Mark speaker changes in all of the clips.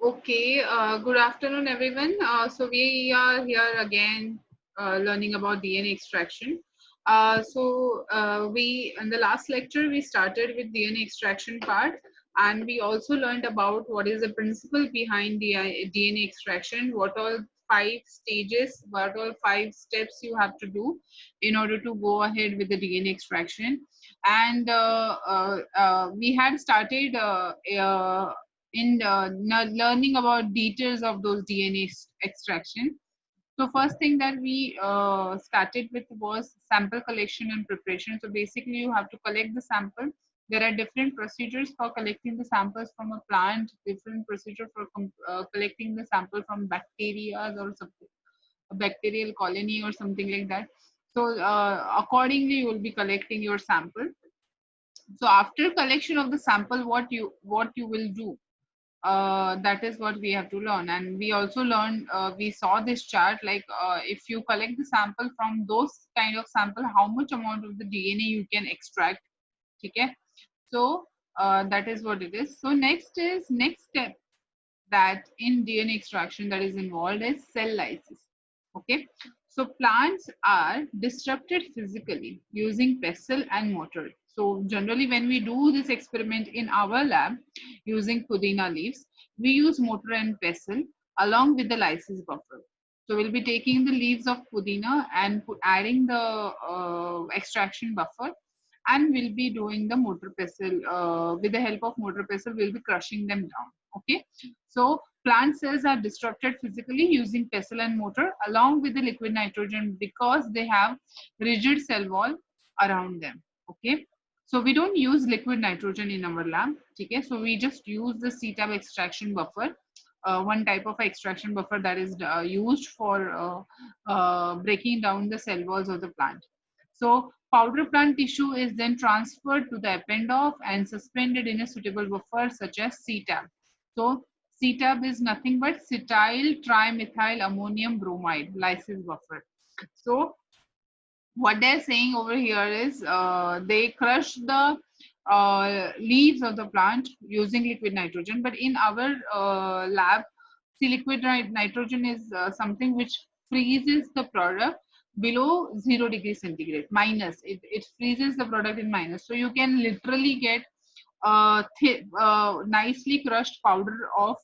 Speaker 1: Okay, good afternoon, everyone. So we are here again learning about DNA extraction. We in the last lecture we started with DNA extraction part, and we also learned about what is the principle behind the DNA extraction, what all five stages, what all five steps you have to do in order to go ahead with the DNA extraction. And we had started in learning about details of those DNA extraction. So first thing that we started with was sample collection and preparation. So basically you have to collect the sample. There are different procedures for collecting the samples from a plant, different procedure for collecting the sample from bacteria or something, a bacterial colony or something like that. So accordingly you will be collecting your sample. So after collection of the sample, what you will do, that is what we have to learn. And we also learned, we saw this chart, like if you collect the sample from those kind of sample, how much amount of the DNA you can extract. Okay, so that is what it is. So next step that in DNA extraction that is involved is cell lysis. Okay, so plants are disrupted physically using pestle and mortar. So generally when we do this experiment in our lab using pudina leaves, we use mortar and pestle along with the lysis buffer. So we'll be taking the leaves of pudina and adding the extraction buffer, and we'll be doing the mortar pestle. With the help of mortar pestle, we'll be crushing them down. Okay, so plant cells are disrupted physically using pestle and mortar along with the liquid nitrogen because they have rigid cell wall around them. Okay, so we don't use liquid nitrogen in our lab. Okay, so we just use the CTAB extraction buffer. One type of extraction buffer that is used for breaking down the cell walls of the plant. So powder plant tissue is then transferred to the ependoff and suspended in a suitable buffer such as CTAB. So CTAB is nothing but cetyl trimethyl ammonium bromide lysis buffer. So what they're saying over here is they crush the leaves of the plant using liquid nitrogen, but in our lab, see, liquid nitrogen is something which freezes the product below 0 degrees centigrade, minus. It freezes the product in minus. So you can literally get nicely crushed powder of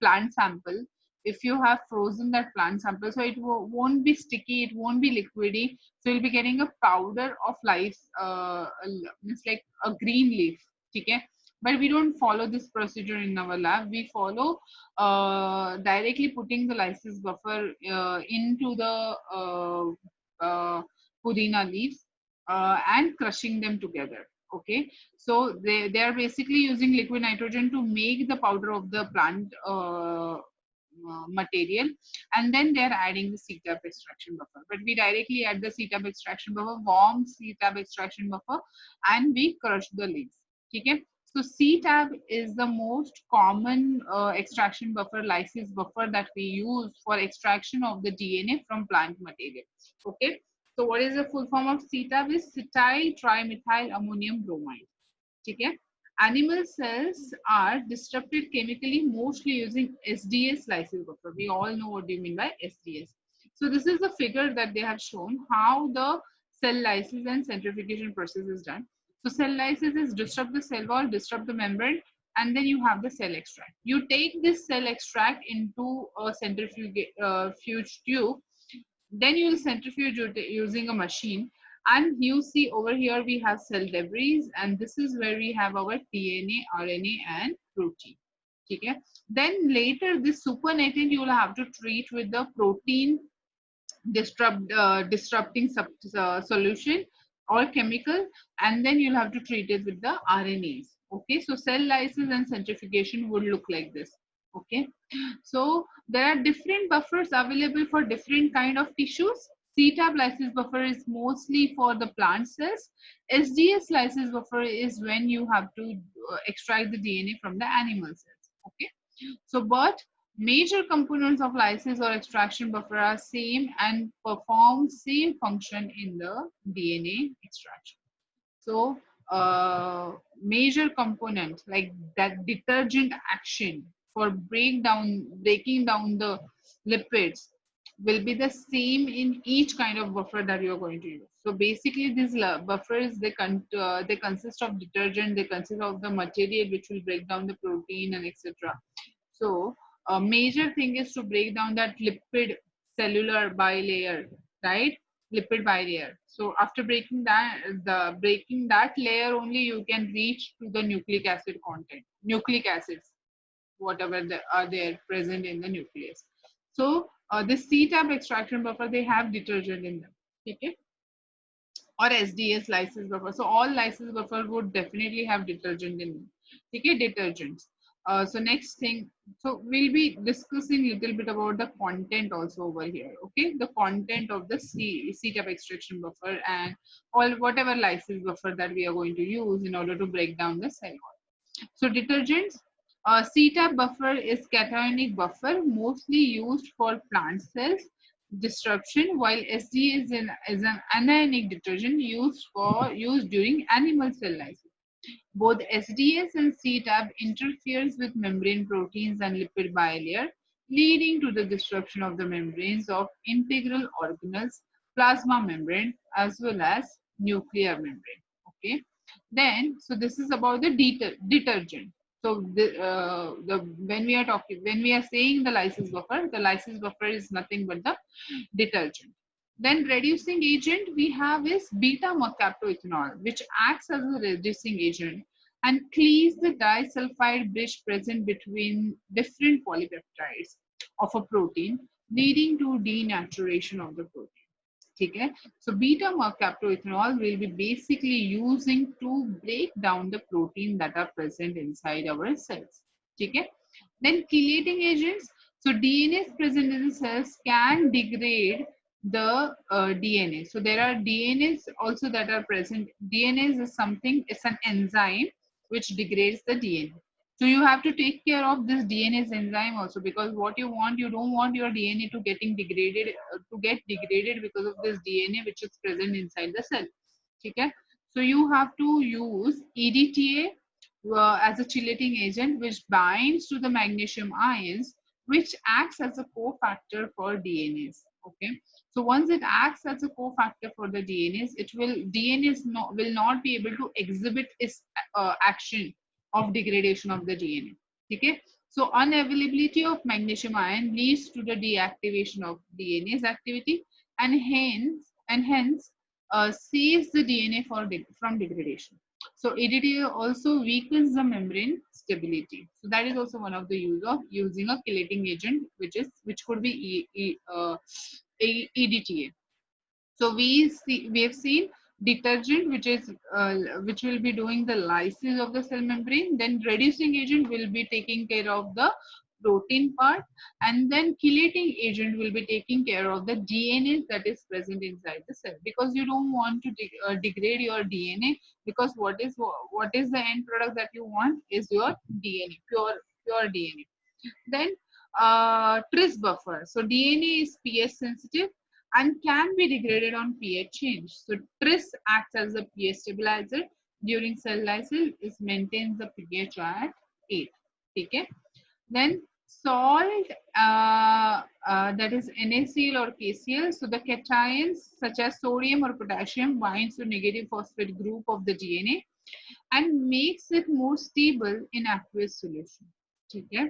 Speaker 1: plant sample if you have frozen that plant sample. So it won't be sticky, it won't be liquidy. So you'll be getting a powder of leaves. It's like a green leaf. Okay, but we don't follow this procedure in our lab. We follow directly putting the lysis buffer into the pudina leaves and crushing them together. Okay, so they are basically using liquid nitrogen to make the powder of the plant material, and then they're adding the CTAB extraction buffer. But we directly add the CTAB extraction buffer, warm CTAB extraction buffer, and we crush the leaves. Okay, so CTAB is the most common extraction buffer, lysis buffer that we use for extraction of the DNA from plant material. Okay, so what is the full form of CTAB? Is cetyl trimethyl ammonium bromide. Okay, animal cells are disrupted chemically mostly using SDS lysis buffer. We all know what do you mean by SDS. So this is the figure that they have shown how the cell lysis and centrifugation process is done. So cell lysis is disrupt the cell wall, disrupt the membrane, and then you have the cell extract. You take this cell extract into a centrifuge tube, then you will centrifuge using a machine, and you see over here we have cell debris, and this is where we have our DNA, RNA, and protein. Okay, then later this supernatant you will have to treat with the protein disrupting solution or chemical, and then you'll have to treat it with the RNAs. Okay, so cell lysis and centrifugation would look like this. Okay, so there are different buffers available for different kind of tissues. CTAB lysis buffer is mostly for the plant cells. SDS lysis buffer is when you have to extract the DNA from the animal cells. Okay, so but major components of lysis or extraction buffer are same and perform same function in the DNA extraction. So major component like that detergent action for breaking down the lipids will be the same in each kind of buffer that you're going to use. So basically these buffers, they consist of detergent, they consist of the material which will break down the protein and etc. So a major thing is to break down that lipid cellular bilayer, right? Lipid bilayer. So after breaking that layer only, you can reach to the nucleic acid content, nucleic acids, whatever are there present in the nucleus. So this C-type extraction buffer, they have detergent in them. Okay, or SDS lysis buffer. So all lysis buffer would definitely have detergent in them. Okay, detergents. So next thing, so we'll be discussing a little bit about the content also over here. Okay, the content of the C-type extraction buffer and all whatever lysis buffer that we are going to use in order to break down the cell wall. So detergents, CETA buffer is cationic buffer mostly used for plant cells disruption, while SD is an anionic detergent used during animal cell lysis. Both SDS and CTAB interferes with membrane proteins and lipid bilayer, leading to the disruption of the membranes of integral organelles, plasma membrane, as well as nuclear membrane. Okay. Then, so this is about the detergent. So when we are saying the lysis buffer is nothing but the detergent. Then reducing agent we have is beta mercaptoethanol, which acts as a reducing agent and cleaves the disulfide bridge present between different polypeptides of a protein, leading to denaturation of the protein. Okay, so beta mercaptoethanol will be basically using to break down the protein that are present inside our cells. Okay, then chelating agents. So DNA present in the cells can degrade the DNA. So there are DNAs also that are present. DNA is something, it's an enzyme which degrades the DNA. So you have to take care of this DNase enzyme also, because what you don't want your DNA to get degraded because of this DNA which is present inside the cell. Okay? So you have to use EDTA as a chelating agent which binds to the magnesium ions, which acts as a cofactor for DNase. Okay, so once it acts as a cofactor for the DNase, will not be able to exhibit its action of degradation of the DNA. Okay, so unavailability of magnesium ion leads to the deactivation of DNase activity, and hence saves the DNA from degradation. So EDTA also weakens the membrane stability. So that is also one of the use of using a chelating agent, which could be EDTA. So we have seen detergent, which will be doing the lysis of the cell membrane. Then reducing agent will be taking care of the protein part, and then chelating agent will be taking care of the DNA that is present inside the cell, because you don't want to degrade your DNA, because what is the end product that you want is your DNA, pure DNA. Then tris buffer. So DNA is pH sensitive and can be degraded on pH change. So tris acts as a pH stabilizer during cell lysis. It maintains the pH at 8. Okay. Then salt, that is NaCl or KCl. So the cations such as sodium or potassium binds to negative phosphate group of the DNA and makes it more stable in aqueous solution. Okay.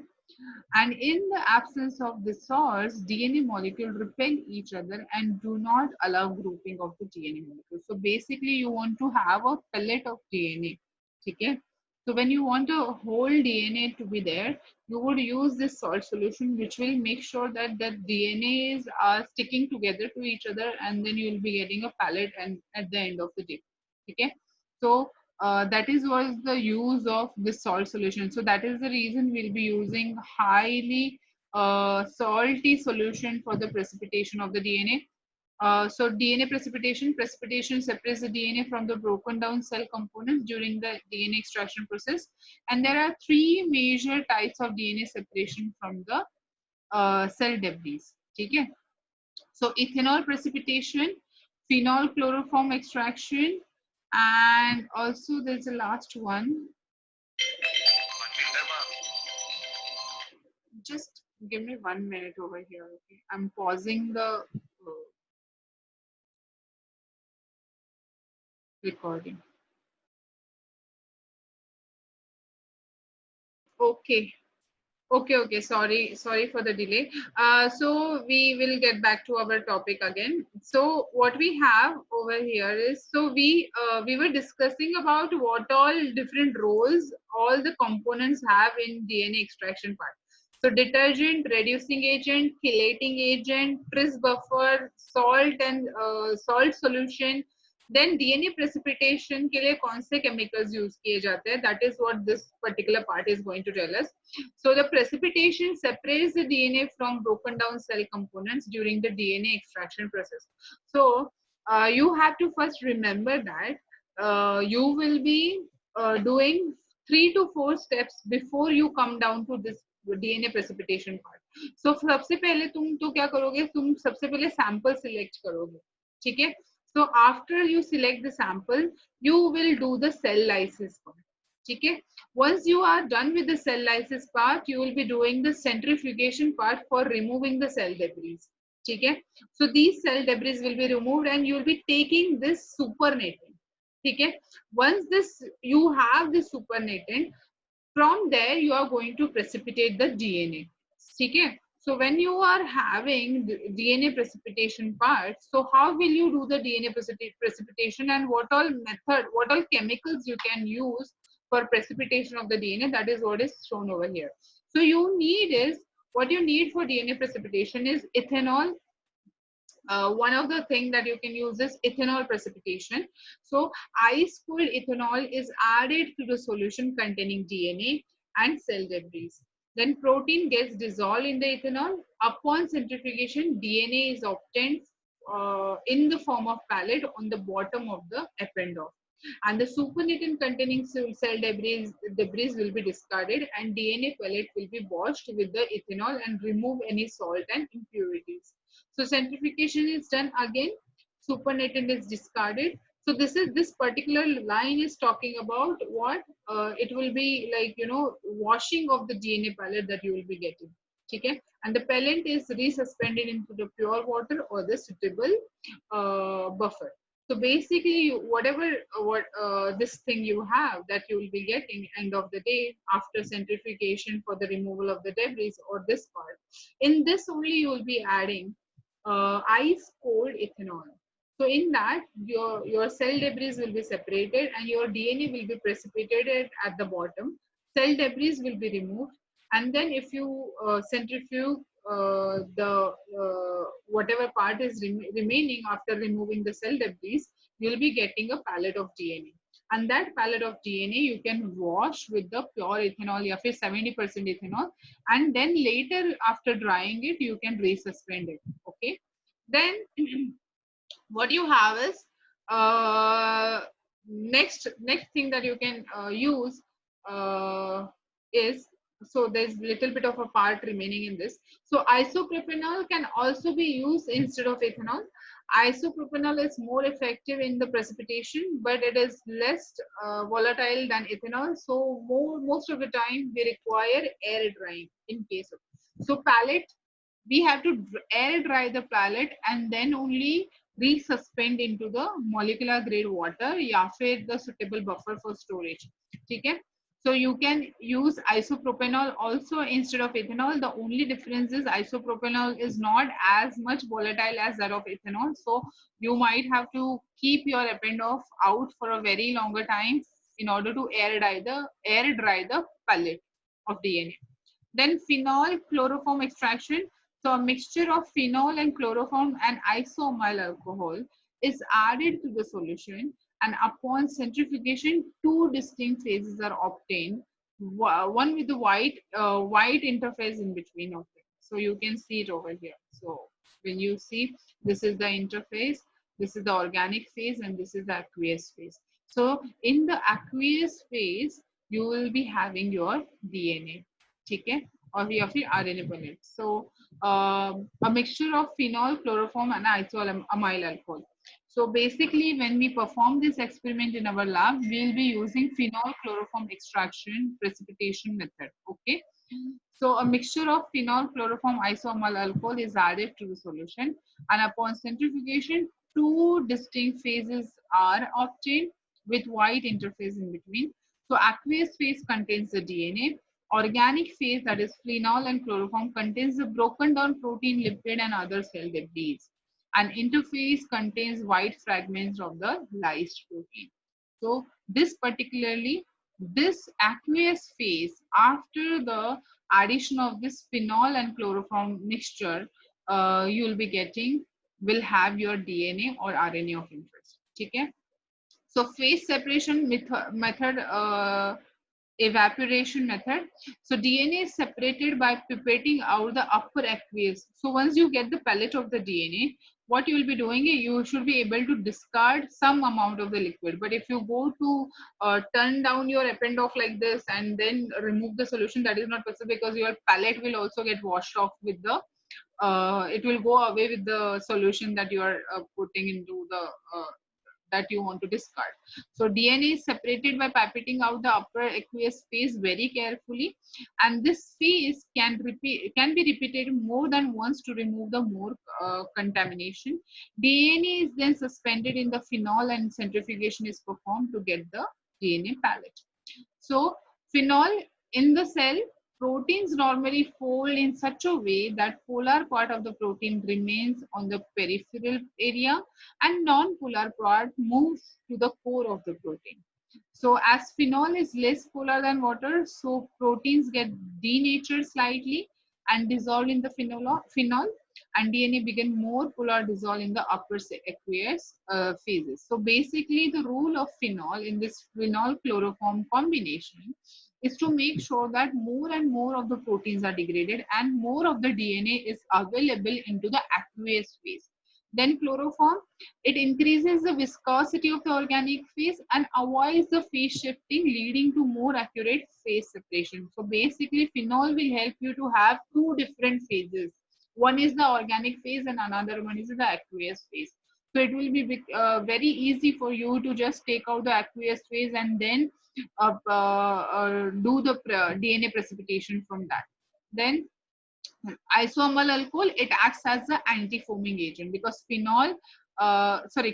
Speaker 1: And in the absence of the source, DNA molecules repel each other and do not allow grouping of the DNA molecules. So basically, you want to have a pellet of DNA. Okay. So when you want a whole DNA to be there, you would use this salt solution, which will make sure that the DNAs are sticking together to each other, and then you will be getting a pellet and at the end of the day. Okay. So that is was the use of this salt solution. So that is the reason we'll be using highly salty solution for the precipitation of the DNA. So DNA precipitation separates the DNA from the broken down cell components during the DNA extraction process. And there are three major types of DNA separation from the cell debris. Okay. So ethanol precipitation, phenol chloroform extraction, and also there's a last one. just give me 1 minute over here. Okay, I'm pausing the recording. Okay. Okay. Sorry for the delay. So we will get back to our topic again. So what we have over here is, so we were discussing about what all different roles all the components have in DNA extraction part. So detergent, reducing agent, chelating agent, tris buffer, salt and salt solution. Then DNA precipitation के लिए कौन से chemicals use किए जाते हैं? That is what this particular part is going to tell us. So the precipitation separates the DNA from broken down cell components during the DNA extraction process. So you have to first remember that you will be doing 3 to 4 steps before you come down to this DNA precipitation part. So सबसे पहले तुम तो क्या करोगे? तुम सबसे पहले sample select करोगे, ठीक है? So after you select the sample, you will do the cell lysis part. Okay. Once you are done with the cell lysis part, you will be doing the centrifugation part for removing the cell debris. Okay. So these cell debris will be removed and you will be taking this supernatant. Okay. Once this you have the supernatant, from there you are going to precipitate the DNA. Okay. So when you are having the DNA precipitation part, so how will you do the DNA precipitation and what all method, what all chemicals you can use for precipitation of the DNA? That is what is shown over here. So you need is, what you need for DNA precipitation is ethanol. One of the things that you can use is ethanol precipitation. So ice cooled ethanol is added to the solution containing DNA and cell debris. Then protein gets dissolved in the ethanol. Upon centrifugation, DNA is obtained in the form of pellet on the bottom of the appendix. And the supernatant containing cell debris will be discarded and DNA pellet will be washed with the ethanol and remove any salt and impurities. So centrifugation is done again, supernatant is discarded. So this particular line is talking about what it will be like, you know, washing of the DNA pellet that you will be getting. Okay, and the pellet is resuspended into the pure water or the suitable buffer. So basically, whatever this thing you have that you will be getting end of the day after centrifugation for the removal of the debris or this part, in this only you will be adding ice cold ethanol. So in that your cell debris will be separated and your DNA will be precipitated at the bottom. Cell debris will be removed, and then if you centrifuge the whatever part is remaining after removing the cell debris, you'll be getting a pallet of DNA. And that pallet of DNA you can wash with the pure ethanol, या फिर 70% ethanol, and then later after drying it you can resuspend it. Okay, then what you have is next thing that you can use is, so there's little bit of a part remaining in this. So isopropanol can also be used instead of ethanol. Isopropanol is more effective in the precipitation, but it is less volatile than ethanol. So most of the time we require air drying in case of. So pallet, we have to air dry the pallet and then only resuspend into the molecular grade water या फिर the suitable buffer for storage. ठीक है? So you can use isopropanol also instead of ethanol. The only difference is isopropanol is not as much volatile as that of ethanol. So you might have to keep your appendix out for a very longer time in order to air dry the pellet of DNA. Then phenol chloroform extraction. So a mixture of phenol and chloroform and isoamyl alcohol is added to the solution, and upon centrifugation, 2 distinct phases are obtained. One with the white interface in between of it. So you can see it over here. So when you see, this is the interface, this is the organic phase, and this is the aqueous phase. So in the aqueous phase, you will be having your DNA. ठीक है, और या फिर RNA बने. So a mixture of phenol, chloroform and isoamyl alcohol. So basically when we perform this experiment in our lab, we'll be using phenol chloroform extraction precipitation method. Okay, So a mixture of phenol chloroform isoamyl alcohol is added to the solution, and upon centrifugation, two distinct phases are obtained with white interface in between. So aqueous phase contains the DNA. Organic phase, that is phenol and chloroform, contains the broken down protein, lipid, and other cell debris. And interface contains white fragments of the lysed protein. So this aqueous phase, after the addition of this phenol and chloroform mixture, you will be getting, will have your DNA or RNA of interest. Okay. So phase separation method, evaporation method. So DNA is separated by pipetting out the upper aqueous. So once you get the pellet of the DNA, what you will be doing is you should be able to discard some amount of the liquid. But if you go to turn down your append off like this and then remove the solution, that is not possible, because your pellet will also get washed off with the it will go away with the solution that you are putting into the that you want to discard. So DNA is separated by pipetting out the upper aqueous phase very carefully, and this phase can be repeated more than once to remove the more contamination. DNA is then suspended in the phenol and centrifugation is performed to get the DNA pellet. So phenol in the cell, proteins normally fold in such a way that polar part of the protein remains on the peripheral area and non-polar part moves to the core of the protein. So as phenol is less polar than water, so proteins get denatured slightly and dissolved in the phenol, and DNA begin more polar, dissolve in the upper aqueous phases. So basically the role of phenol in this phenol chloroform combination is to make sure that more and more of the proteins are degraded and more of the DNA is available into the aqueous phase. Then chloroform, it increases the viscosity of the organic phase and avoids the phase shifting, leading to more accurate phase separation. So basically phenol will help you to have two different phases. One is the organic phase and another one is the aqueous phase. So it will be very easy for you to just take out the aqueous phase and then do the DNA precipitation from that. Then isoamyl alcohol, it acts as the anti-foaming agent because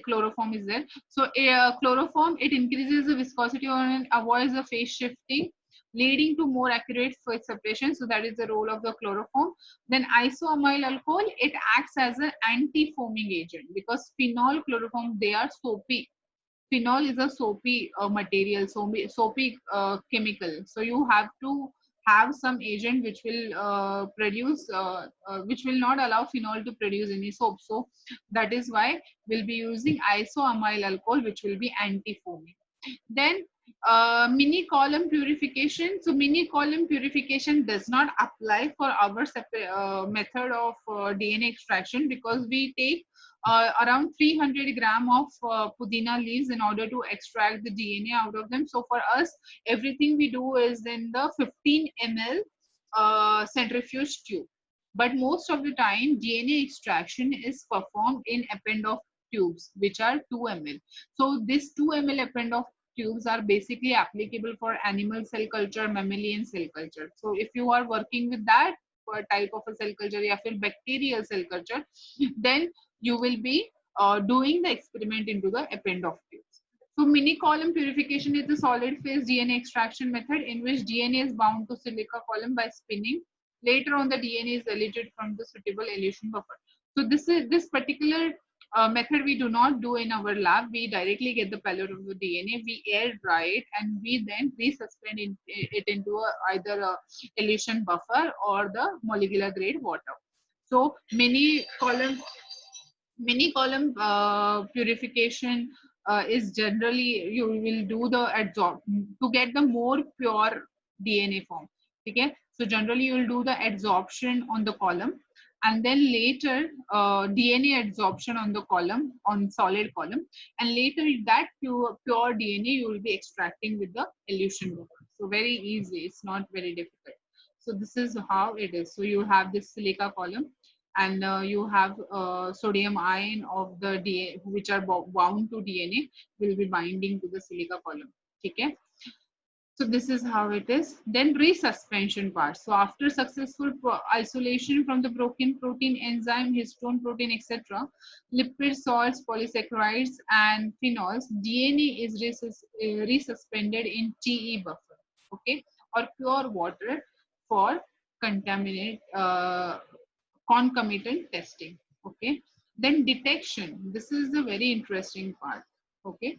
Speaker 1: chloroform is there. So chloroform, it increases the viscosity and avoids the phase shifting, leading to more accurate phase separation. So that is the role of the chloroform. Then isoamyl alcohol, it acts as an anti-foaming agent because phenol, chloroform, they are soapy. Phenol is a soapy material, soapy chemical. So you have to have some agent which will which will not allow phenol to produce any soap. So that is why we'll be using isoamyl alcohol, which will be anti-foaming. Then mini column purification. So mini column purification does not apply for our method of DNA extraction because we take around 300 gram of pudina leaves in order to extract the DNA out of them. So for us, everything we do is in the 15 ml centrifuge tube. But most of the time, DNA extraction is performed in append of tubes, which are 2 ml. So this 2 ml append of tubes are basically applicable for animal cell culture, mammalian cell culture. So if you are working with that type of a cell culture, or bacterial cell culture, then you will be doing the experiment into the append of tubes. So mini column purification is the solid phase DNA extraction method in which DNA is bound to silica column by spinning. Later on, the DNA is eluted from the suitable elution buffer. So this particular method we do not do in our lab. We directly get the pellet of the DNA, we air dry it, and we then resuspend it into either a elution buffer or the molecular grade water. So mini column purification is generally you will do the adsorb to get the more pure DNA form. Okay, so generally you will do the adsorption on the column and then later DNA adsorption on the column, on solid column, and later that pure DNA you will be extracting with the elution buffer. So very easy, it's not very difficult. So this is how it is. So you have this silica column and you have sodium ion of the DNA which are bound to DNA will be binding to the silica column. Okay. So this is how it is. Then resuspension part. So after successful isolation from the broken protein, enzyme, histone protein, etc., lipid salts, polysaccharides, and phenols, DNA is resuspended in TE buffer, okay, or pure water for contaminate concomitant testing, okay. Then detection. This is the very interesting part, okay.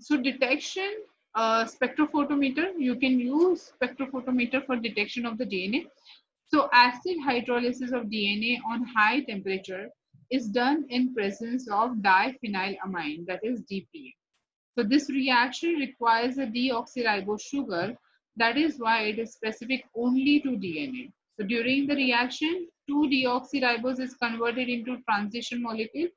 Speaker 1: So detection, spectrophotometer, you can use spectrophotometer for detection of the DNA. So acid hydrolysis of DNA on high temperature is done in presence of diphenylamine, that is DPA. So this reaction requires a deoxyribose sugar. That is why it is specific only to DNA. So during the reaction, 2-deoxyribose is converted into transition molecule,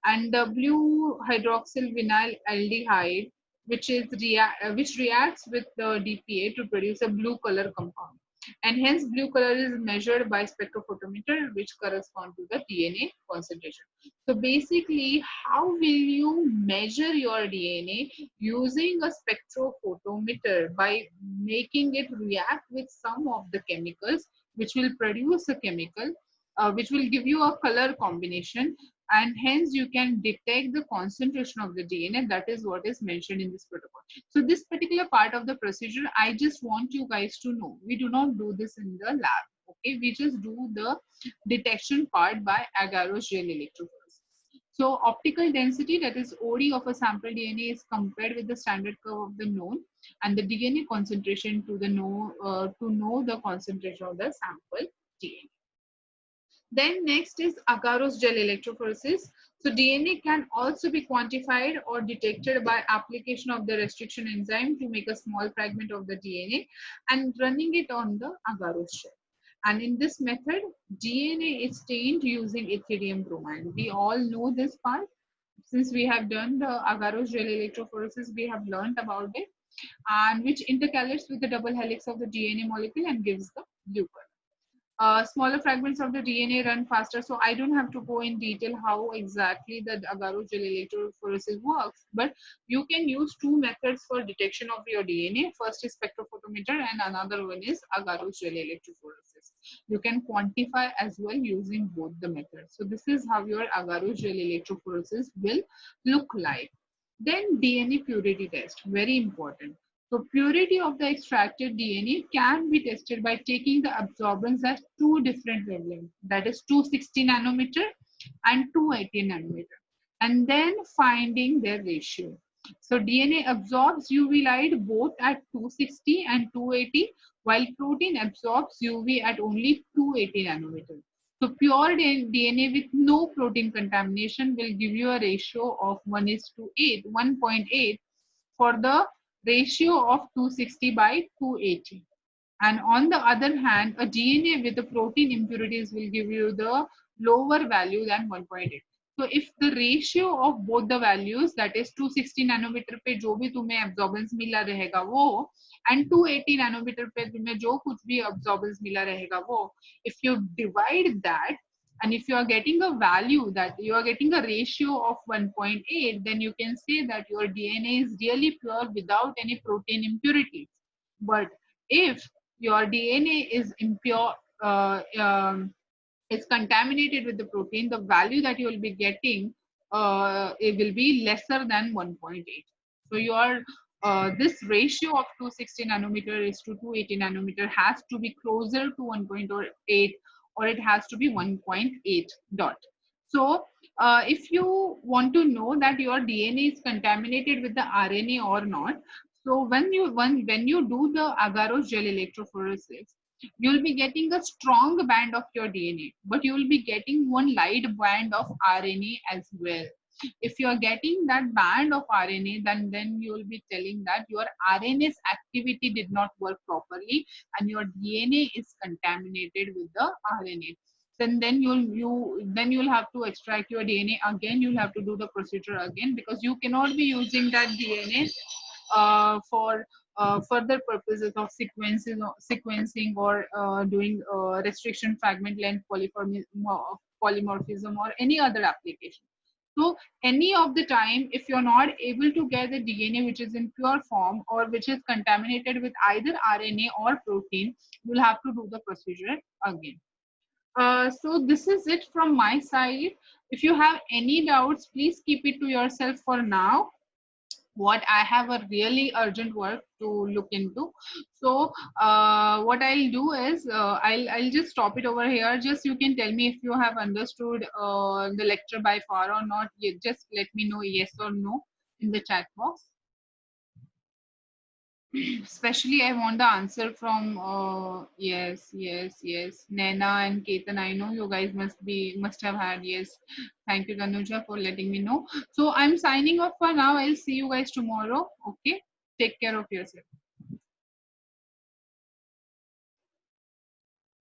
Speaker 1: and the blue hydroxyl vinyl aldehyde, which reacts with the DPA to produce a blue color compound. And hence blue color is measured by spectrophotometer, which correspond to the DNA concentration. So basically, how will you measure your DNA? Using a spectrophotometer by making it react with some of the chemicals, which will produce a chemical, which will give you a color combination, and hence you can detect the concentration of the DNA. That is what is mentioned in this protocol. So this particular part of the procedure, I just want you guys to know, we do not do this in the lab. Okay, we just do the detection part by agarose gel electrophoresis. So optical density, that is OD of a sample DNA, is compared with the standard curve of the known and the DNA concentration to know the concentration of the sample DNA. Then next is agarose gel electrophoresis. So DNA can also be quantified or detected by application of the restriction enzyme to make a small fragment of the DNA and running it on the agarose gel. And in this method, DNA is stained using ethidium bromide. We all know this part. Since we have done the agarose gel electrophoresis, we have learned about it, and which intercalates with the double helix of the DNA molecule and gives the blue color. Smaller fragments of the DNA run faster. So I don't have to go in detail how exactly the agarose gel electrophoresis works, but you can use two methods for detection of your DNA. First is spectrophotometer and another one is agarose gel electrophoresis. You can quantify as well using both the methods. So this is how your agarose gel electrophoresis will look like. Then DNA purity test, very important. So purity of the extracted DNA can be tested by taking the absorbance at two different wavelengths, that is 260 nanometer and 280 nanometer, and then finding their ratio. So DNA absorbs UV light both at 260 and 280, while protein absorbs UV at only 280 nanometer. So pure DNA with no protein contamination will give you a ratio of 1:8, 1.8 for the ratio of 260 by 280. And on the other hand, a DNA with the protein impurities will give you the lower value than 1.8. So if the ratio of both the values, that is 260 nanometer पे जो भी तुम्हें absorbance मिला रहेगा वो, and 280 nanometer पे तुम्हें जो कुछ भी absorbance मिला रहेगा वो, if you divide that, and if you are getting a value that you are getting a ratio of 1.8, then you can say that your DNA is really pure without any protein impurities. But if your DNA is impure, is contaminated with the protein, the value that you will be getting, it will be lesser than 1.8. So your this ratio of 260 nanometer is to 280 nanometer has to be closer to 1.8, or it has to be 1.8 dot. So if you want to know that your DNA is contaminated with the RNA or not, so when you do the agarose gel electrophoresis, you'll be getting a strong band of your DNA, but you will be getting one light band of RNA as well. If you are getting that band of RNA, then you will be telling that your RNA's activity did not work properly and your DNA is contaminated with the RNA. Then you'll have to extract your DNA again. You'll have to do the procedure again, because you cannot be using that DNA for further purposes of sequencing or doing restriction fragment length polymorphism or any other application. So any of the time, if you're not able to get the DNA which is in pure form or which is contaminated with either RNA or protein, you'll have to do the procedure again. So this is it from my side. If you have any doubts, please keep it to yourself for now. What I have a really urgent work to look into. So what I'll do is I'll just stop it over here. Just you can tell me if you have understood the lecture by far or not. Just let me know yes or no in the chat box. Especially I want the answer from yes Nana and Ketan. I know you guys must have had yes. Thank you Tanuja for letting me know. So I'm signing off for now. I'll see you guys tomorrow. Okay, take care of yourself.